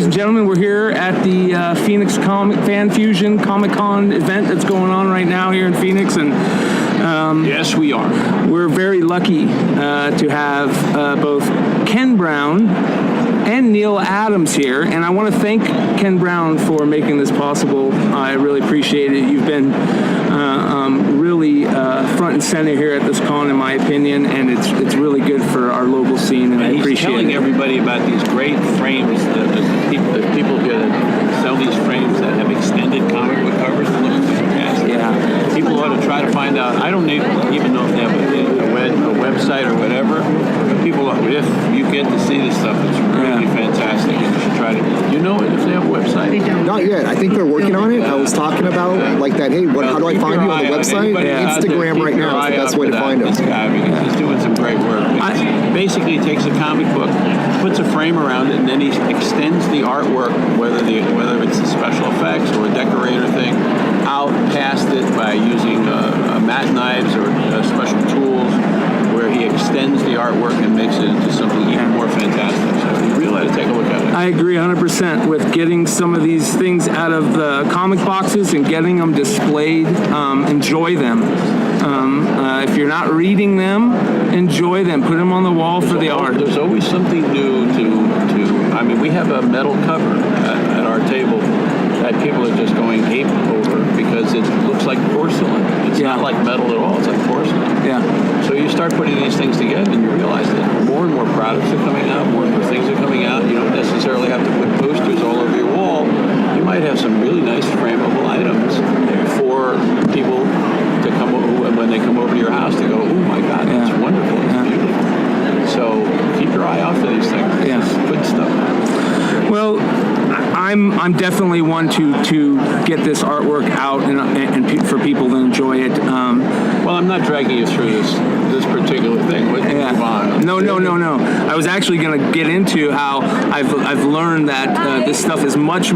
ladies and gentlemen, we're here at the Phoenix Fan Fusion Comic-Con event that's going on right now here in Phoenix, and yes, we are. We're very lucky to have both Ken Brown and Neal Adams here, and I want to thank Ken Brown for making this possible. I really appreciate it. You've been really front and center here at this con, in my opinion, and it's really good for our local scene, and I appreciate He's telling everybody about these great frames that people here that sell these frames that have extended comic book covers that look fantastic. Yeah. People ought to try to find out. I don't even know if they have a website or whatever. But people, if you get to see this stuff, it's really fantastic. You should try to. You know if they have a website? Not yet. I think they're working on it. I was talking about like that. Hey, how do I find you on the website? Instagram right now is the best way to find him. This guy, because he's doing some great work. Basically, takes a comic book, puts a frame around it, and then he extends the artwork, whether it's a special effects or a decorator thing, out past it by using matte knives or special tools, where he extends the artwork and makes it into something even more fantastic. So you really ought to take a look at it. I agree 100% with getting some of these things out of the comic boxes and getting them displayed. Enjoy them. If you're not reading them, enjoy them. Put them on the wall for the art. There's always something new to. I mean, we have a metal cover at our table that people are just going ape over because it looks like porcelain. It's not like metal at all. It's like porcelain. Yeah. So you start putting these things together and you realize that more and more products are coming out, more and more things are coming out. You don't necessarily have to put posters all over your wall. You might have some really nice frameable items for people to come over, when they come over to your house to go, oh my God, that's wonderful. It's beautiful. So keep your eye out for these things. Yeah. It's good stuff. Well, I'm definitely one to get this artwork out and for people to enjoy it. Well, I'm not dragging you through this particular thing. No. I was actually going to get into how I've learned that this stuff is much.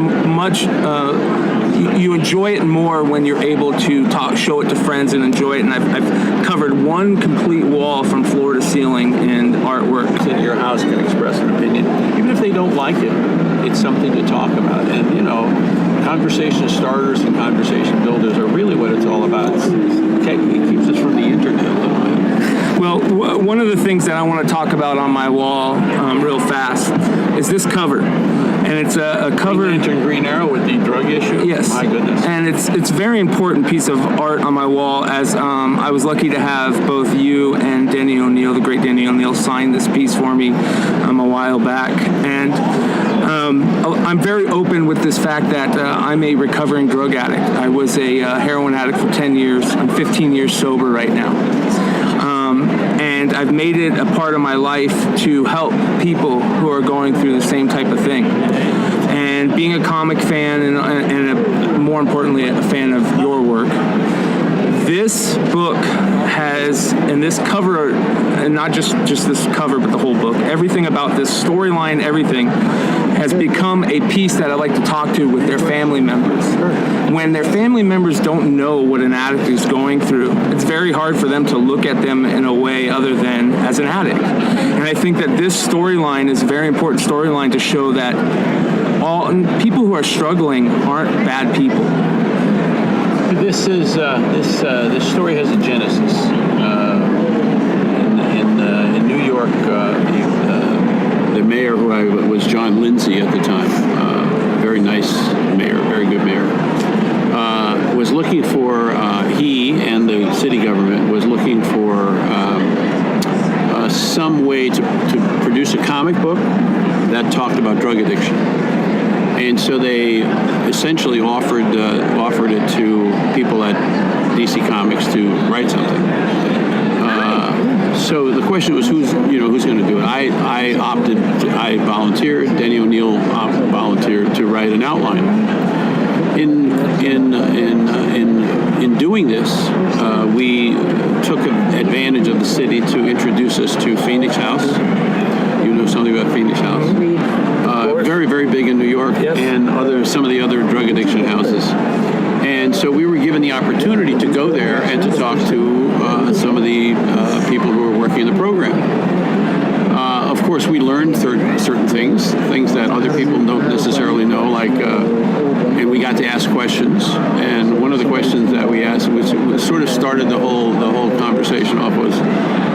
You enjoy it more when you're able to show it to friends and enjoy it. And I've covered one complete wall from floor to ceiling in artwork. In your house can express an opinion, even if they don't like it. It's something to talk about, and conversation starters and conversation builders are really what it's all about. It keeps us from the internet a little bit. Well, one of the things that I want to talk about on my wall real fast is this cover. And it's a cover. Green Lantern, Green Arrow with the drug issue? Yes. My goodness. And it's a very important piece of art on my wall, as I was lucky to have both you and Denny O'Neil, the great Denny O'Neil, sign this piece for me a while back. And I'm very open with this fact that I'm a recovering drug addict. I was a heroin addict for 10 years. I'm 15 years sober right now. And I've made it a part of my life to help people who are going through the same type of thing. And being a comic fan and more importantly, a fan of your work, this book has, and this cover, and not just this cover, but the whole book, everything about this storyline, everything, has become a piece that I like to talk to with their family members. When their family members don't know what an addict is going through, it's very hard for them to look at them in a way other than as an addict. And I think that this storyline is a very important storyline to show that all people who are struggling aren't bad people. This story has a genesis. In New York, the mayor, who was John Lindsay at the time, very nice mayor, very good mayor, was looking for, he and the city government was looking for some way to produce a comic book that talked about drug addiction. And so they essentially offered it to people at DC Comics to write something. So the question was, who's going to do it? I volunteered. Denny O'Neil volunteered to write an outline. In doing this, we took advantage of the city to introduce us to Phoenix House. You know something about Phoenix House? Very, very big in New York, yes. And some of the other drug addiction houses. And so we were given the opportunity to go there and to talk to some of the people who were working in the program. Of course, we learned learned certain things that other people don't necessarily know, like, and we got to ask questions. And one of the questions that we asked, which sort of started the whole conversation off, was,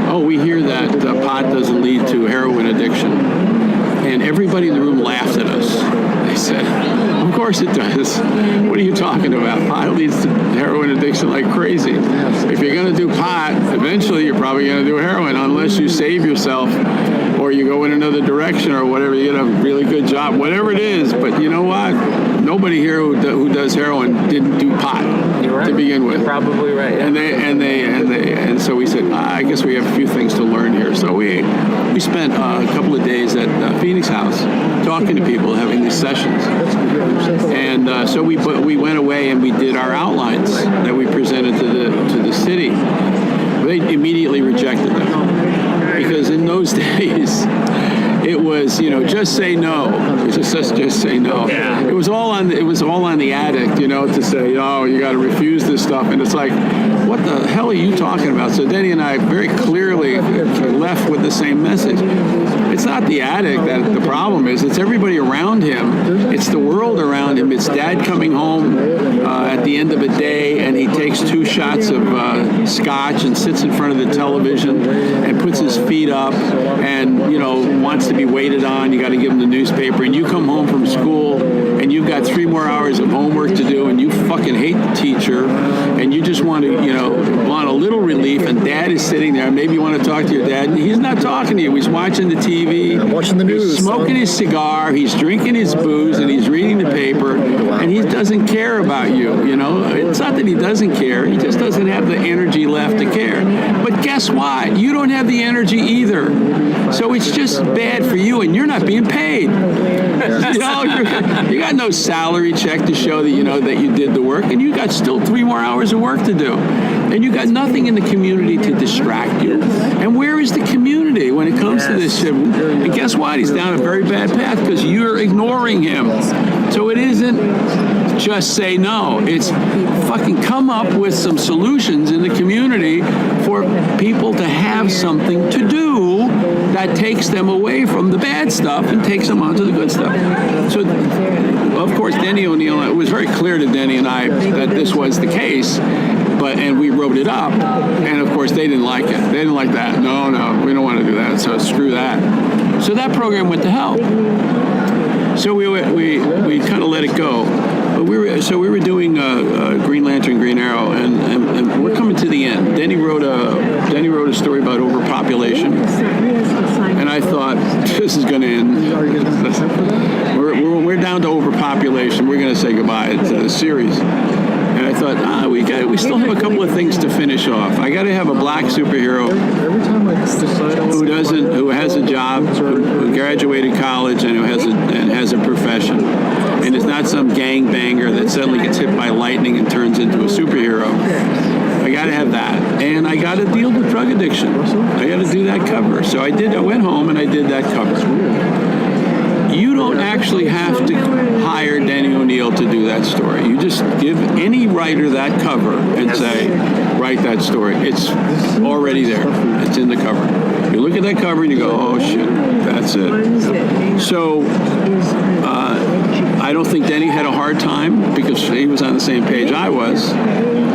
"Oh, we hear that pot doesn't lead to heroin addiction." And everybody in the room laughed at us. They said, "Of course it does. What are you talking about? Pot leads to heroin addiction like crazy. If you're going to do pot, eventually you're probably going to do heroin, unless you save yourself or you go in another direction or whatever. You get a really good job, whatever it is. But you know what? Nobody here who does heroin didn't do pot to begin with." You're probably right. Yeah. And so we said, I guess we have a few things to learn here. So we spent a couple of days at Phoenix House talking to people, having these sessions. And so we went away and we did our outlines that we presented to the city. They immediately rejected them, because in those days it was, just say no. It was just say no. Yeah. It was all on the addict, to say, "Oh, you got to refuse this stuff." And it's like, what the hell are you talking about? So Denny and I very clearly left with the same message. It's not the addict that the problem is. It's everybody around him. It's the world around him. It's dad coming home at the end of a day, and he takes 2 shots of scotch and sits in front of the television and puts his feet up and, wants to be waited on. You got to give him the newspaper. And you come home from school and you've got 3 more hours of homework to do, and you fucking hate the teacher, and you just want to, want a little relief, and dad is sitting there. Maybe you want to talk to your dad. He's not talking to you. He's watching the TV. I'm watching the news. He's smoking his cigar. He's drinking his booze, and he's reading the paper, and he doesn't care about you. It's not that he doesn't care. He just doesn't have the energy left to care. But guess what? You don't have the energy either. So it's just bad for you, and you're not being paid. You got no salary check to show that that you did the work, and you got still 3 more hours of work to do, and you got nothing in the community to distract you. And where is the community when it comes to this shit? And guess what? He's down a very bad path because you're ignoring him. So it isn't just say no. It's fucking come up with some solutions in the community for people to have something to do that takes them away from the bad stuff and takes them onto the good stuff. So, of course, Denny O'Neil, it was very clear to Denny and I that this was the case, and we wrote it up, and of course they didn't like it. They didn't like that. No, we don't want to do that, so screw that. So that program went to hell. So we kind of let it go. But we were doing Green Lantern, Green Arrow, and we're coming to the end. Denny wrote a story about overpopulation, and I thought, this is going to end. We're down to overpopulation. We're going to say goodbye to the series. And I thought, we still have a couple of things to finish off. I got to have a black superhero who has a job, who graduated college, and who has a profession, and is not some gangbanger that suddenly gets hit by lightning and turns into a superhero. I got to have that, and I got to deal with drug addiction. I got to do that cover. So I did. I went home and I did that cover. You don't actually have to hire Denny O'Neil to do that story. You just give any writer that cover and say, write that story. It's already there. It's in the cover. You look at that cover and you go, oh shit, that's it. So I don't think Denny had a hard time because he was on the same page I was.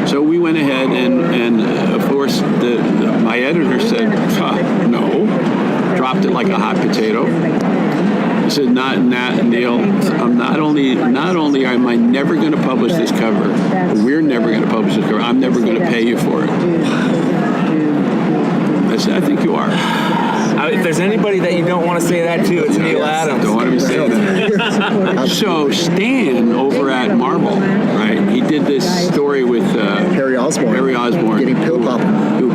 So we went ahead and of course my editor said, no, dropped it like a hot potato. He said, not Neal. Not only am I never going to publish this cover, we're never going to publish this cover. I'm never going to pay you for it. I said, I think you are. If there's anybody that you don't want to say that to, it's Neal Adams. Don't want to be saying that. So Stan over at Marvel, right? He did this story with Harry Osborn. Getting pill popping. Who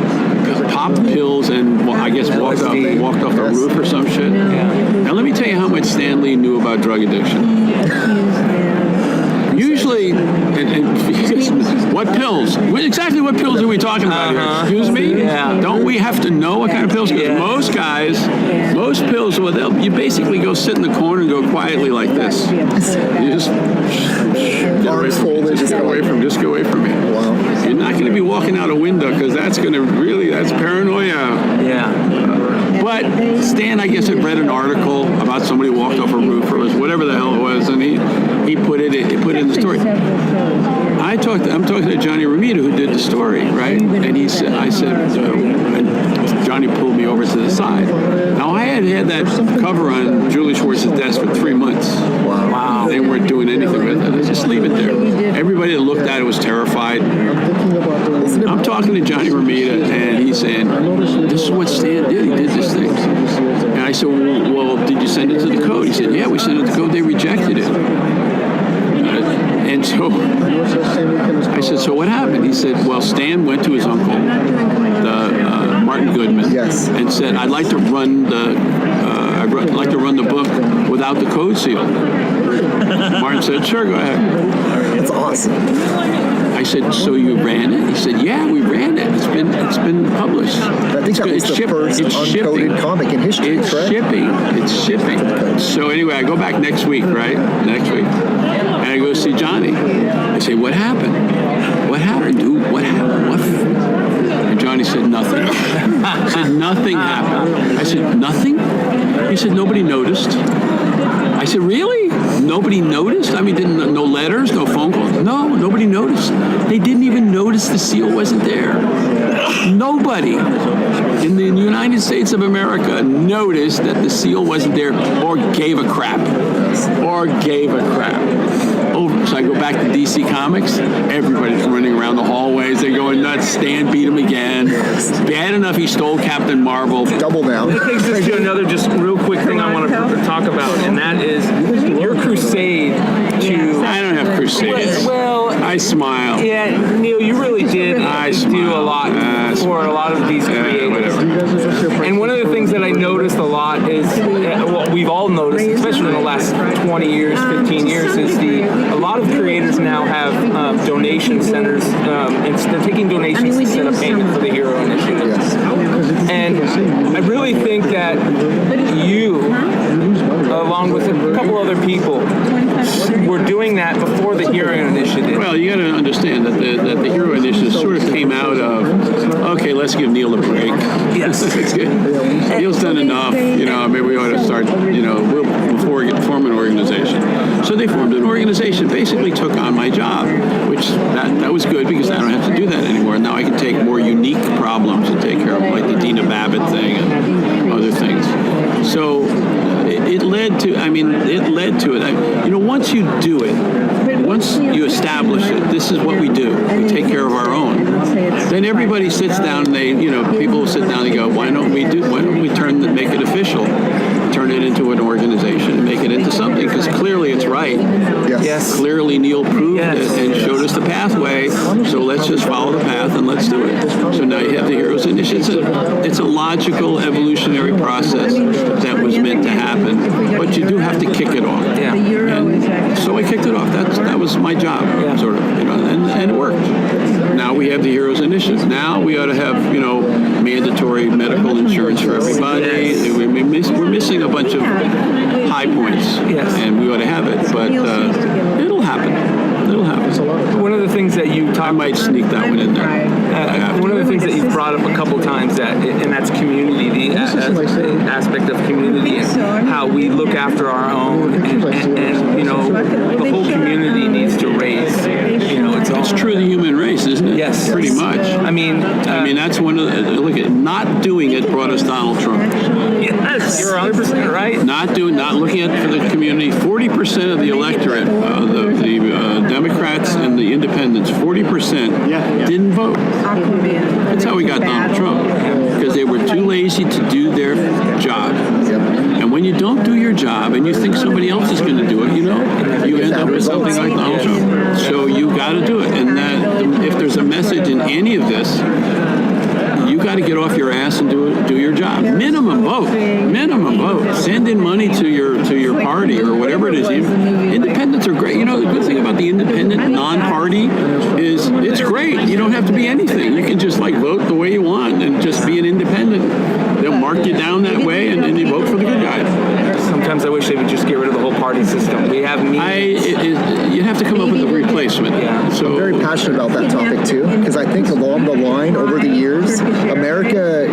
popped pills and I guess walked off the roof or some shit. Yeah. Now let me tell you how much Stan Lee knew about drug addiction. Usually, what pills? Exactly what pills are we talking about here? Excuse me? Yeah. Don't we have to know what kind of pills? Because most pills, you basically go sit in the corner and go quietly like this. You just Arms folded. Just go away from me. Wow. You're not going to be walking out a window because that's paranoia. Yeah. But Stan, I guess, had read an article about somebody walked off a roof or whatever the hell it was, and he put it in the story. I'm talking to Johnny Romita, who did the story, right? And and Johnny pulled me over to the side. Now, I had that cover on Julie Schwartz's desk for 3 months. Wow. They weren't doing anything with it. Just leave it there. Everybody that looked at it was terrified. I'm talking to Johnny Romita, and he's saying, this is what Stan did. He did this thing. And I said, well, did you send it to the code? He said, yeah, we sent it to the code. They rejected it. And so I said, so what happened? He said, well, Stan went to his uncle, Martin Goodman, and said, I'd like to run the book without the code seal. Martin said, sure, go ahead. That's awesome. I said, so you ran it? He said, yeah, we ran it. It's been published. I think that was the first uncoded comic in history, correct? It's shipping. So anyway, I go back next week, right? Next week. And I go see Johnny. I say, what happened? What happened, dude? What happened? What? And Johnny said, nothing. He said, nothing happened. I said, nothing? He said, nobody noticed. I said, really? Nobody noticed? I mean, no letters, no phone calls? No, nobody noticed. They didn't even notice the seal wasn't there. Nobody in the United States of America noticed that the seal wasn't there or gave a crap. So I go back to DC Comics. Everybody's running around the hallways. They're going nuts. Stan beat him again. Bad enough he stole Captain Marvel. Double down. It takes us to another just real quick thing I want to talk about, and that is your crusade to... I don't have crusades. Well, I smile. Yeah, Neal, you really did do a lot for a lot of these creators. And one of the things that I noticed a lot is, what we've all noticed, especially in the last 20 years, 15 years, is a lot of creators now have donation centers, and they're taking donations instead of payment for the Hero Initiative. And I really think that you, along with a couple other people, were doing that before the Hero Initiative. Well, you got to understand that the Hero Initiative sort of came out of, okay, let's give Neal a break. Yes. Neal's done enough, maybe we ought to start, we'll form an organization. So they formed an organization, basically took on my job, which that was good because I don't have to do that anymore. Now I can take more unique problems and take care of, like the Dina Babbitt thing and other things. So it led to it. Once you do it, once you establish it, this is what we do. We take care of our own. Then everybody sits down and people sit down and go, why don't we make it official? Turn it into an organization and make it into something, because clearly it's right. Yes. Clearly Neal proved it and showed us the pathway, so let's just follow the path and let's do it. So now you have the Heroes Initiative. It's a logical evolutionary process that was meant to happen, but you do have to kick it off. Yeah. And so I kicked it off. That was my job, sort of, and it worked. Now we have the Heroes Initiative. Now we ought to have, mandatory medical insurance for everybody. We're missing a bunch of high points, and we ought to have it, but it'll happen. One of the things that I might sneak that one in there. One of the things that you've brought up a couple times, and that's community, the aspect of community, and how we look after our own, and the whole community needs to raise. It's true of the human race, isn't it? Yes. Pretty much. I mean, that's one of the, look at, not doing it brought us Donald Trump. Yes, you're 100% right. Not looking at for the community. 40% of the electorate, the Democrats and the Independents, 40% didn't vote. That's how we got Donald Trump, because they were too lazy to do their job. And when you don't do your job and you think somebody else is going to do it, you end up with something like Donald Trump. So you got to do it. And if there's a message in any of this, you got to get off your ass and do your job. Minimum vote. Send in money to your party or whatever it is. Independents are great. The good thing about the independent non-party is it's great. You don't have to be anything. You can just vote the way you want and just be an independent. They'll mark you down that way, and then you vote for the good guy. Sometimes I wish they would just get rid of the whole party system. We have you have to come up with a replacement. So I'm very passionate about that topic too, because I think along the line, over the years, America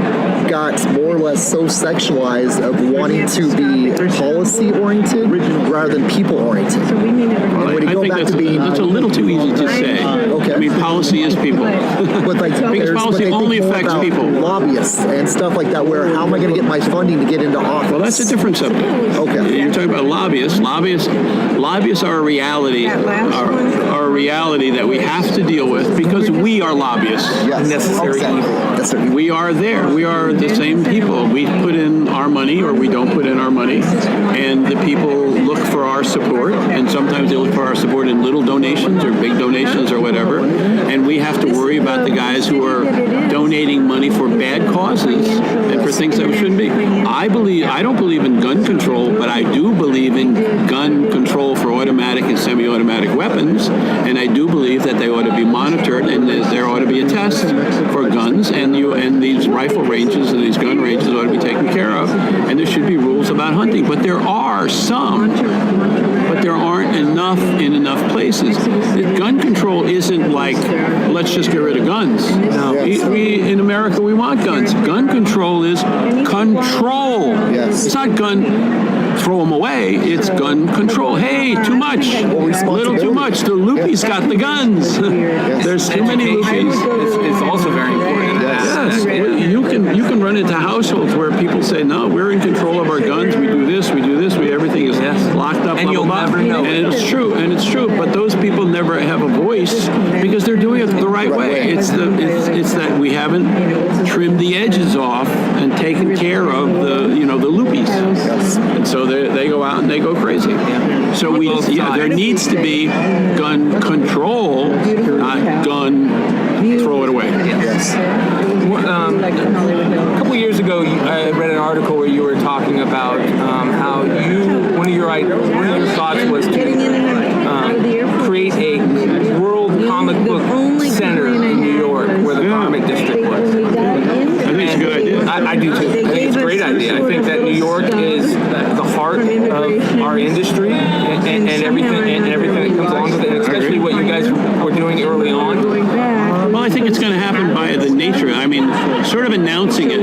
got more or less so sexualized of wanting to be policy-oriented rather than people-oriented. And when you I go think back that's, to being... that's a little too easy to say. Okay. I mean, policy is people. But like, Because policy only affects people. Lobbyists and stuff like that, where how am I going to get my funding to get into office? Well, that's a different subject. Okay. You're talking about lobbyists. Lobbyists are a reality. Are a reality that we have to deal with because we are lobbyists. Yes. Necessary evil. We are there. We are the same people. We put in our money or we don't put in our money, and the people look for our support, and sometimes they look for our support in little donations or big donations or whatever, and we have to worry about the guys who are donating money for bad causes and for things that shouldn't be. I don't believe in gun control, but I do believe in gun control for automatic and semi-automatic weapons, and I do believe that they ought to be monitored, and there ought to be a test for guns, and these rifle ranges and these gun ranges ought to be taken care of, and there should be rules about hunting. But there are some, but there aren't enough in enough places. Gun control isn't like, let's just get rid of guns. No. We in America, we want guns. Gun control is control. Yes. It's not gun, throw them away. It's gun control. Hey, too much. A little too much. The loopies got the guns. There's too many loopies. It's also very important. Yes, you can run into households where people say, no, we're in control of our guns. We do this. Everything is locked up. And you'll never know. And it's true. But those people never have a voice because they're doing it the right way. It's that we haven't trimmed the edges off and taken care of the loopies. And so they go out and they go crazy. So there needs to be gun control, not gun throw it away. Yes. A couple years ago, I read an article where you were talking about how one of your thoughts was to create a World Comic Book Center in New York, where the Comic District was. I think it's a good idea. I do too. I think it's a great idea. I think that New York is the heart of our industry and everything that comes along with it, and especially what you guys were doing early on. Well, I think it's going to happen by the nature. I mean, sort of announcing it.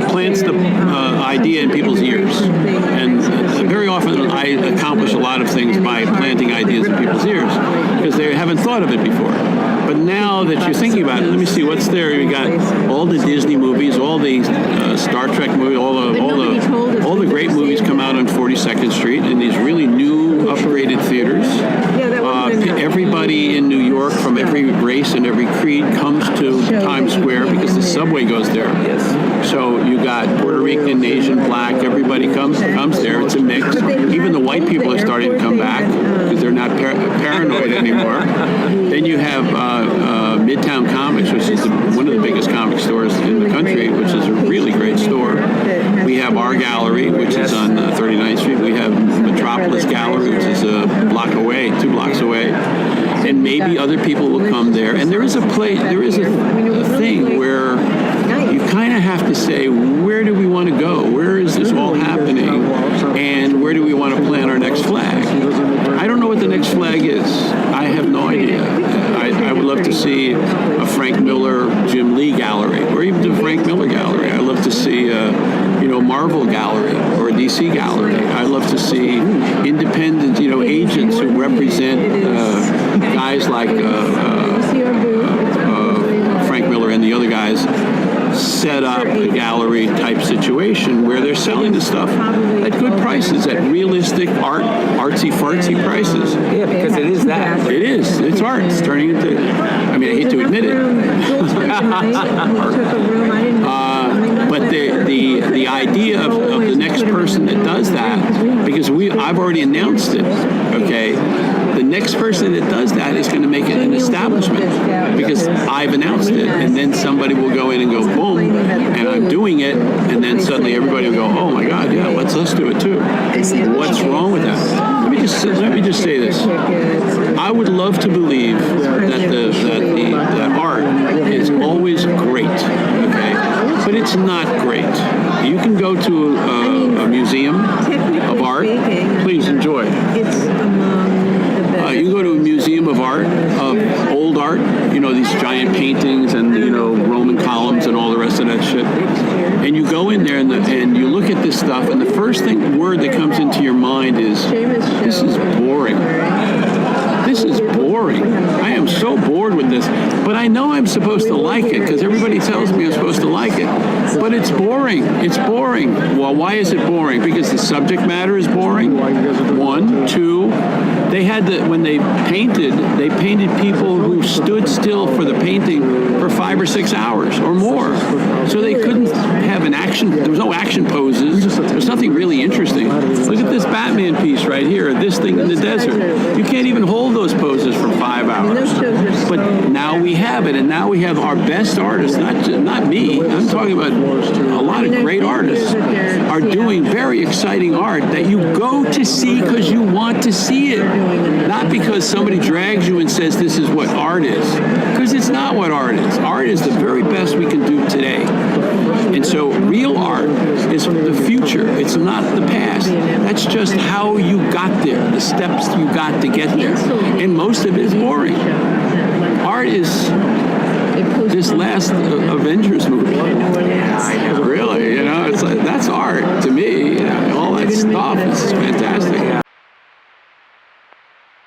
Plants the idea in people's ears. And very often I accomplish a lot of things by planting ideas in people's ears because they haven't thought of it before. But now that you're thinking about it, let me see what's there. You got all the Disney movies, all the Star Trek movies, all the great movies come out on 42nd Street in these really new, upgraded theaters. Everybody in New York from every race and every creed comes to Times Square because the subway goes there. Yes. So you got Puerto Rican, Asian, Black. Everybody comes there. It's a mix. Even the white people are starting to come back because they're not paranoid anymore. Then you have Midtown Comics, which is one of the biggest comic stores in the country, which is a really great store. We have our gallery, which is on 39th Street. We have Metropolis Gallery, which is a block away, 2 blocks away. And maybe other people will come there. And there is a thing where you kind of have to say, where do we want to go? Where is this all happening? And where do we want to plant our next flag? I don't know what the next flag is. I have no idea. I would love to see a Frank Miller, Jim Lee gallery, or even the Frank Miller gallery. I'd love to see Marvel gallery or a DC gallery. I'd love to see independent, agents who represent guys like Frank Miller and the other guys set up a gallery type situation where they're selling the stuff at good prices, at realistic artsy fartsy prices. Yeah, because it is that. It is. It's art. It's turning into, I hate to admit it. But the idea of the next person that does that, because I've already announced it, okay? The next person that does that is going to make it an establishment because I've announced it, and then somebody will go in and go, boom, and I'm doing it, and then suddenly everybody will go, oh my God, yeah, let's do it too. What's wrong with that? Let me just say this. I would love to believe that art is always great, okay? But it's not great. You can go to a museum of art. Please enjoy. You can go to a museum of art, of old art, these giant paintings and, Roman columns and all the rest of that shit. in there and you look at this stuff, and the first word that comes into your mind is, this is boring. This is boring. I am so bored with this. But I know I'm supposed to like it because everybody tells me I'm supposed to like it. But it's boring. It's boring. Well, why is it boring? Because the subject matter is boring. 1, 2. They had when they painted people who stood still for the painting for 5 or 6 hours or more. So they couldn't have an action. There was no action poses. There's nothing really interesting. Look at this Batman piece right here. This thing in the desert. You can't even hold those poses for 5 hours. But now we have it, and now we have our best artists. Not me. I'm talking about a lot of great artists are doing very exciting art that you go to see because you want to see it. Not because somebody drags you and says this is what art is. Because it's not what art is. Art is the very best we can do today. And so real art is the future. It's not the past. That's just how you got there, the steps you got to get there. And most of it is boring. Art is this last Avengers movie. Really, it's like, that's art to me. All that stuff is fantastic.